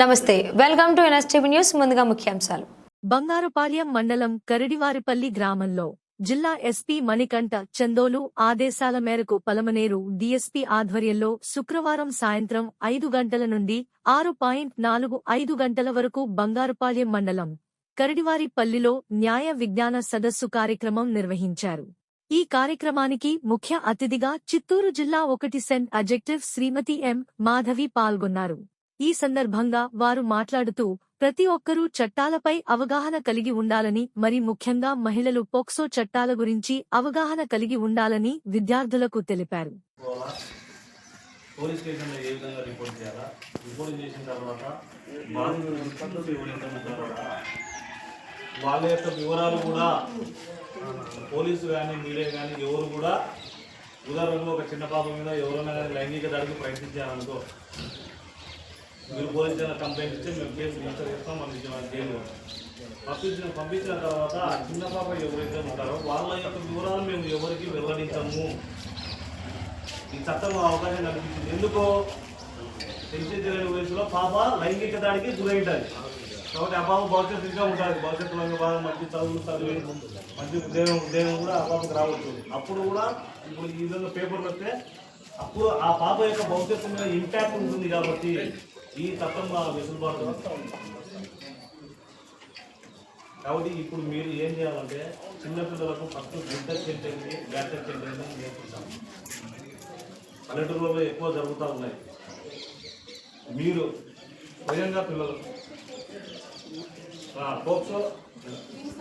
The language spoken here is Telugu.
నమస్తే, వెల్కమ్ టు ఎన్ఎస్టీవీ న్యూస్. ముందుగా ముఖ్యాంశాలు. బంగారుపాళ్యం మండలం కరడివారిపల్లి గ్రామంలో జిల్లా ఎస్పీ మణికంఠ చందోలు ఆదేశాల మేరకు పలమనేరు డీఎస్పీ ఆధ్వర్యంలో శుక్రవారం సాయంత్రం 5 గంటల నుండి 6:45 గంటల వరకు బంగారుపాళ్యం మండలం కరడివారిపల్లిలో న్యాయ విజ్ఞాన సదస్సు కార్యక్రమం నిర్వహించారు. ఈ కార్యక్రమానికి ముఖ్య అతిథిగా చిత్తూరు జిల్లా 1 సెంట్ అడ్జెక్టివ్ శ్రీమతి ఎం. మాధవి పాల్గొన్నారు. ఈ సందర్భంగా వారు మాట్లాడుతూ ప్రతి ఒక్కరూ చట్టాలపై అవగాహన కలిగి ఉండాలని, మరి ముఖ్యంగా మహిళలు పోక్సో చట్టాల గురించి అవగాహన కలిగి ఉండాలని విద్యార్థులకు తెలిపారు. పోలీస్ స్టేషన్లో ఏ విధంగా రిపోర్ట్ చేయాలా, రిపోర్ట్ చేసిన తర్వాత వాళ్ళ యొక్క వివరాలు కూడా పోలీసు కానీ మీడియా కానీ ఎవరు కూడా ఉదాహరణకు ఒక చిన్న పాప మీద ఎవరైనా కానీ లైంగిక దాడికి ప్రయత్నించాలనుకో, మీరు పోలీసు కంప్లైంట్ ఇస్తే మేము కేసు రిజిస్టర్ చేస్తాం, మన జైలు పంపించిన తర్వాత ఆ చిన్న పాప ఎవరైతే ఉంటారో వాళ్ళ యొక్క వివరాలు మేము ఎవరికి వెల్లడించము. ఈ చట్టం అవకాశం కల్పించింది. ఎందుకో తెలిసి తెలియని వయసులో పాప లైంగిక దాడికి గురైంటుంది కాబట్టి ఆ పాప భవిష్యత్తు ఇంకా ఉంటుంది. భవిష్యత్తులో బాగా మంచి చదువులు చదివి మంచి ఉద్యోగం కూడా ఆ పాపకు రావచ్చు. అప్పుడు కూడా ఇప్పుడు ఈ విధంగా పేపర్లు వస్తే అప్పుడు ఆ పాప యొక్క భవిష్యత్తు మీద ఇంపాక్ట్ ఉంటుంది. కాబట్టి ఈ చట్టం వెసులుబాటు. కాబట్టి ఇప్పుడు మీరు ఏం చేయాలంటే చిన్నపిల్లలకు ఫస్ట్ గుడ్ టచ్ ఏంటండి, బ్యాడ్ టచ్ ఏంటంటే నేర్పిస్తాం. పల్లెటూరులో ఎక్కువ జరుగుతూ ఉన్నాయి. మీరు స్వయంగా పిల్లలు పోక్సో